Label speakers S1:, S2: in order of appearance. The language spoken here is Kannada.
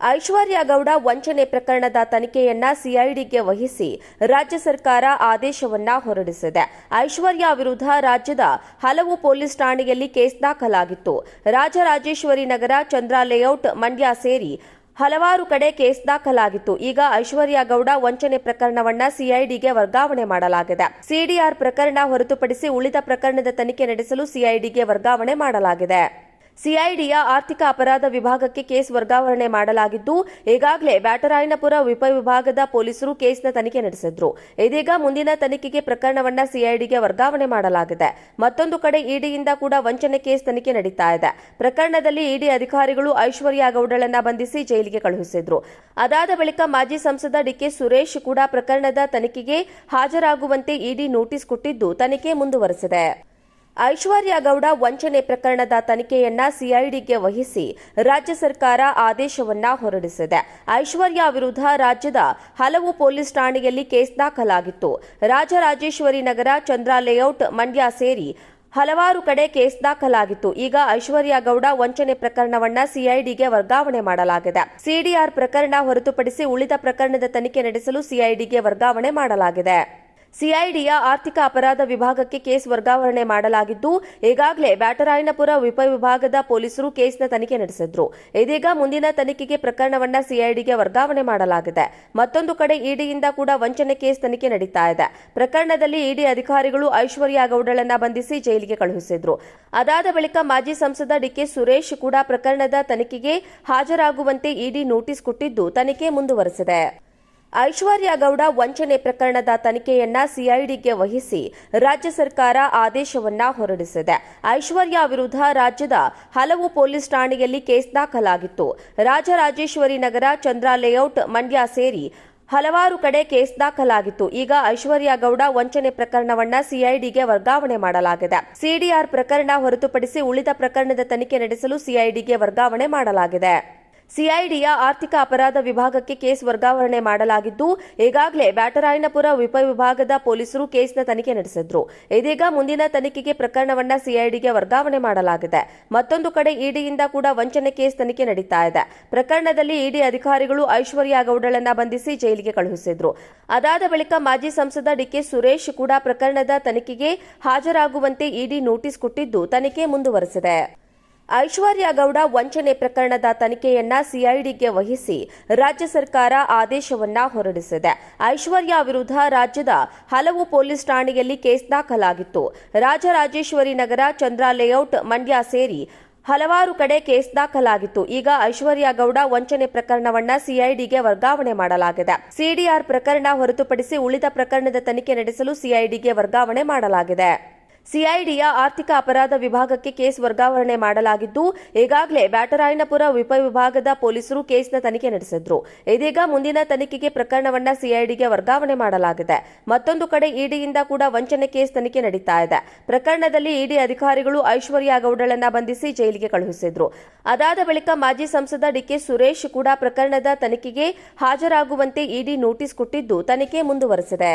S1: ಐಶ್ವರ್ಯ ಗೌಡ ವಂಚನೆ ಪ್ರಕರಣದ ತನಿಖೆಯನ್ನ ಸಿಐಡಿಗೆ ವಹಿಸಿ ರಾಜ್ಯ ಸರ್ಕಾರ ಆದೇಶವನ್ನ ಹೊರಡಿಸಿದೆ. ಐಶ್ವರ್ಯ ವಿರುದ್ಧ ರಾಜ್ಯದ ಹಲವು ಪೊಲೀಸ್ ಠಾಣೆಯಲ್ಲಿ ಕೇಸ್ ದಾಖಲಾಗಿತ್ತು. ರಾಜರಾಜೇಶ್ವರಿ ನಗರ, ಚಂದ್ರ ಲೇಔಟ್, ಮಂಡ್ಯ ಸೇರಿ ಹಲವಾರು ಕಡೆ ಕೇಸ್ ದಾಖಲಾಗಿತ್ತು. ಈಗ ಐಶ್ವರ್ಯ ಗೌಡ ವಂಚನೆ ಪ್ರಕರಣವನ್ನ ಸಿಐಡಿಗೆ ವರ್ಗಾವಣೆ ಮಾಡಲಾಗಿದೆ. ಸಿಡಿಆರ್ ಪ್ರಕರಣ ಹೊರತುಪಡಿಸಿ ಉಳಿದ ಪ್ರಕರಣದ ತನಿಖೆ ನಡೆಸಲು ಸಿಐಡಿಗೆ ವರ್ಗಾವಣೆ ಮಾಡಲಾಗಿದೆ. ಸಿಐಡಿಯ ಆರ್ಥಿಕ ಅಪರಾಧ ವಿಭಾಗಕ್ಕೆ ಕೇಸ್ ವರ್ಗಾವಣೆ ಮಾಡಲಾಗಿದ್ದು, ಈಗಾಗಲೇ ಬ್ಯಾಟರಾಯನಪುರ ಉಪವಿಭಾಗದ ಪೊಲೀಸರು ಕೇಸ್ನ ತನಿಖೆ ನಡೆಸಿದ್ರು. ಇದೀಗ ಮುಂದಿನ ತನಿಖೆಗೆ ಪ್ರಕರಣವನ್ನ ಸಿಐಡಿಗೆ ವರ್ಗಾವಣೆ ಮಾಡಲಾಗಿದೆ. ಮತ್ತೊಂದು ಕಡೆ ಇಡಿಯಿಂದ ಕೂಡ ವಂಚನೆ ಕೇಸ್ ತನಿಖೆ ನಡೀತಾ ಇದೆ. ಪ್ರಕರಣದಲ್ಲಿ ಇಡಿ ಅಧಿಕಾರಿಗಳು ಐಶ್ವರ್ಯ ಗೌಡಳನ್ನ ಬಂಧಿಸಿ ಜೈಲಿಗೆ ಕಳುಹಿಸಿದ್ರು. ಅದಾದ ಬಳಿಕ ಮಾಜಿ ಸಂಸದ ಡಿಕೆ ಸುರೇಶ್ ಕೂಡ ಪ್ರಕರಣದ ತನಿಖೆಗೆ ಹಾಜರಾಗುವಂತೆ ಇಡಿ ನೋಟಿಸ್ ಕೊಟ್ಟಿದ್ದು, ತನಿಖೆ ಮುಂದುವರೆಸಿದೆ. ಐಶ್ವರ್ಯ ಗೌಡ ವಂಚನೆ ಪ್ರಕರಣದ ತನಿಖೆಯನ್ನ ಸಿಐಡಿಗೆ ವಹಿಸಿ ರಾಜ್ಯ ಸರ್ಕಾರ ಆದೇಶವನ್ನ ಹೊರಡಿಸಿದೆ. ಐಶ್ವರ್ಯ ವಿರುದ್ಧ ರಾಜ್ಯದ ಹಲವು ಪೊಲೀಸ್ ಠಾಣೆಯಲ್ಲಿ ಕೇಸ್ ದಾಖಲಾಗಿತ್ತು. ರಾಜರಾಜೇಶ್ವರಿ ನಗರ, ಚಂದ್ರ ಲೇಔಟ್, ಮಂಡ್ಯ ಸೇರಿ ಹಲವಾರು ಕಡೆ ಕೇಸ್ ದಾಖಲಾಗಿತ್ತು. ಈಗ ಐಶ್ವರ್ಯ ಗೌಡ ವಂಚನೆ ಪ್ರಕರಣವನ್ನ ಸಿಐಡಿಗೆ ವರ್ಗಾವಣೆ ಮಾಡಲಾಗಿದೆ. ಸಿಡಿಆರ್ ಪ್ರಕರಣ ಹೊರತುಪಡಿಸಿ ಉಳಿದ ಪ್ರಕರಣದ ತನಿಖೆ ನಡೆಸಲು ಸಿಐಡಿಗೆ ವರ್ಗಾವಣೆ ಮಾಡಲಾಗಿದೆ. ಸಿಐಡಿಯ ಆರ್ಥಿಕ ಅಪರಾಧ ವಿಭಾಗಕ್ಕೆ ಕೇಸ್ ವರ್ಗಾವಣೆ ಮಾಡಲಾಗಿದ್ದು, ಈಗಾಗಲೇ ಬ್ಯಾಟರಾಯನಪುರ ಉಪವಿಭಾಗದ ಪೊಲೀಸರು ಕೇಸ್ನ ತನಿಖೆ ನಡೆಸಿದ್ರು. ಇದೀಗ ಮುಂದಿನ ತನಿಖೆಗೆ ಪ್ರಕರಣವನ್ನ ಸಿಐಡಿಗೆ ವರ್ಗಾವಣೆ ಮಾಡಲಾಗಿದೆ. ಮತ್ತೊಂದು ಕಡೆ ಇಡಿಯಿಂದ ಕೂಡ ವಂಚನೆ ಕೇಸ್ ತನಿಖೆ ನಡೀತಾ ಇದೆ. ಪ್ರಕರಣದಲ್ಲಿ ಇಡಿ ಅಧಿಕಾರಿಗಳು ಐಶ್ವರ್ಯ ಗೌಡಳನ್ನ ಬಂಧಿಸಿ ಜೈಲಿಗೆ ಕಳುಹಿಸಿದ್ರು. ಅದಾದ ಬಳಿಕ ಮಾಜಿ ಸಂಸದ ಡಿಕೆ ಸುರೇಶ್ ಕೂಡ ಪ್ರಕರಣದ ತನಿಖೆಗೆ ಹಾಜರಾಗುವಂತೆ ಇಡಿ ನೋಟಿಸ್ ಕೊಟ್ಟಿದ್ದು, ತನಿಖೆ ಮುಂದುವರೆಸಿದೆ. ಐಶ್ವರ್ಯ ಗೌಡ ವಂಚನೆ ಪ್ರಕರಣದ ತನಿಖೆಯನ್ನ ಸಿಐಡಿಗೆ ವಹಿಸಿ ರಾಜ್ಯ ಸರ್ಕಾರ ಆದೇಶವನ್ನ ಹೊರಡಿಸಿದೆ. ಐಶ್ವರ್ಯ ವಿರುದ್ಧ ರಾಜ್ಯದ ಹಲವು ಪೊಲೀಸ್ ಠಾಣೆಯಲ್ಲಿ ಕೇಸ್ ದಾಖಲಾಗಿತ್ತು. ರಾಜರಾಜೇಶ್ವರಿ ನಗರ, ಚಂದ್ರ ಲೇಔಟ್, ಮಂಡ್ಯ ಸೇರಿ ಹಲವಾರು ಕಡೆ ಕೇಸ್ ದಾಖಲಾಗಿತ್ತು. ಈಗ ಐಶ್ವರ್ಯ ಗೌಡ ವಂಚನೆ ಪ್ರಕರಣವನ್ನ ಸಿಐಡಿಗೆ ವರ್ಗಾವಣೆ ಮಾಡಲಾಗಿದೆ. ಸಿಡಿಆರ್ ಪ್ರಕರಣ ಹೊರತುಪಡಿಸಿ ಉಳಿದ ಪ್ರಕರಣದ ತನಿಖೆ ನಡೆಸಲು ಸಿಐಡಿಗೆ ವರ್ಗಾವಣೆ ಮಾಡಲಾಗಿದೆ. ಸಿಐಡಿಯ ಆರ್ಥಿಕ ಅಪರಾಧ ವಿಭಾಗಕ್ಕೆ ಕೇಸ್ ವರ್ಗಾವಣೆ ಮಾಡಲಾಗಿದ್ದು, ಈಗಾಗಲೇ ಬ್ಯಾಟರಾಯನಪುರ ಉಪವಿಭಾಗದ ಪೊಲೀಸರು ಕೇಸ್ನ ತನಿಖೆ ನಡೆಸಿದ್ರು. ಇದೀಗ ಮುಂದಿನ ತನಿಖೆಗೆ ಪ್ರಕರಣವನ್ನ ಸಿಐಡಿಗೆ ವರ್ಗಾವಣೆ ಮಾಡಲಾಗಿದೆ. ಮತ್ತೊಂದು ಕಡೆ ಇಡಿಯಿಂದ ಕೂಡ ವಂಚನೆ ಕೇಸ್ ತನಿಖೆ ನಡೀತಾ ಇದೆ. ಪ್ರಕರಣದಲ್ಲಿ ಇಡಿ ಅಧಿಕಾರಿಗಳು ಐಶ್ವರ್ಯ ಗೌಡಳನ್ನ ಬಂಧಿಸಿ ಜೈಲಿಗೆ ಕಳುಹಿಸಿದ್ರು. ಅದಾದ ಬಳಿಕ ಮಾಜಿ ಸಂಸದ ಡಿಕೆ ಸುರೇಶ್ ಕೂಡ ಪ್ರಕರಣದ ತನಿಖೆಗೆ ಹಾಜರಾಗುವಂತೆ ಇಡಿ ನೋಟಿಸ್ ಕೊಟ್ಟಿದ್ದು, ತನಿಖೆ ಮುಂದುವರೆಸಿದೆ. ಐಶ್ವರ್ಯ ಗೌಡ ವಂಚನೆ ಪ್ರಕರಣದ ತನಿಖೆಯನ್ನ ಸಿಐಡಿಗೆ ವಹಿಸಿ ರಾಜ್ಯ ಸರ್ಕಾರ ಆದೇಶವನ್ನ ಹೊರಡಿಸಿದೆ. ಐಶ್ವರ್ಯ ವಿರುದ್ಧ ರಾಜ್ಯದ ಹಲವು ಪೊಲೀಸ್ ಠಾಣೆಯಲ್ಲಿ ಕೇಸ್ ದಾಖಲಾಗಿತ್ತು. ರಾಜರಾಜೇಶ್ವರಿ ನಗರ, ಚಂದ್ರ ಲೇಔಟ್, ಮಂಡ್ಯ ಸೇರಿ ಹಲವಾರು ಕಡೆ ಕೇಸ್ ದಾಖಲಾಗಿತ್ತು. ಈಗ ಐಶ್ವರ್ಯ ಗೌಡ ವಂಚನೆ ಪ್ರಕರಣವನ್ನ ಸಿಐಡಿಗೆ ವರ್ಗಾವಣೆ ಮಾಡಲಾಗಿದೆ. ಸಿಡಿಆರ್ ಪ್ರಕರಣ ಹೊರತುಪಡಿಸಿ ಉಳಿದ ಪ್ರಕರಣದ ತನಿಖೆ ನಡೆಸಲು ಸಿಐಡಿಗೆ ವರ್ಗಾವಣೆ ಮಾಡಲಾಗಿದೆ. ಸಿಐಡಿಯ ಆರ್ಥಿಕ ಅಪರಾಧ ವಿಭಾಗಕ್ಕೆ ಕೇಸ್ ವರ್ಗಾವಣೆ ಮಾಡಲಾಗಿದ್ದು, ಈಗಾಗಲೇ ಬ್ಯಾಟರಾಯನಪುರ ಉಪವಿಭಾಗದ ಪೊಲೀಸರು ಕೇಸ್ನ ತನಿಖೆ ನಡೆಸಿದ್ರು. ಇದೀಗ ಮುಂದಿನ ತನಿಖೆಗೆ ಪ್ರಕರಣವನ್ನ ಸಿಐಡಿಗೆ ವರ್ಗಾವಣೆ ಮಾಡಲಾಗಿದೆ. ಮತ್ತೊಂದು ಕಡೆ ಇಡಿಯಿಂದ ಕೂಡ ವಂಚನೆ ಕೇಸ್ ತನಿಖೆ ನಡೀತಾ ಇದೆ. ಪ್ರಕರಣದಲ್ಲಿ ಇಡಿ ಅಧಿಕಾರಿಗಳು ಐಶ್ವರ್ಯ ಗೌಡಳನ್ನ ಬಂಧಿಸಿ ಜೈಲಿಗೆ ಕಳುಹಿಸಿದ್ರು. ಅದಾದ ಬಳಿಕ ಮಾಜಿ ಸಂಸದ ಡಿಕೆ ಸುರೇಶ್ ಕೂಡ ಪ್ರಕರಣದ ತನಿಖೆಗೆ ಹಾಜರಾಗುವಂತೆ ಇಡಿ ನೋಟಿಸ್ ಕೊಟ್ಟಿದ್ದು, ತನಿಖೆ ಮುಂದುವರೆಸಿದೆ.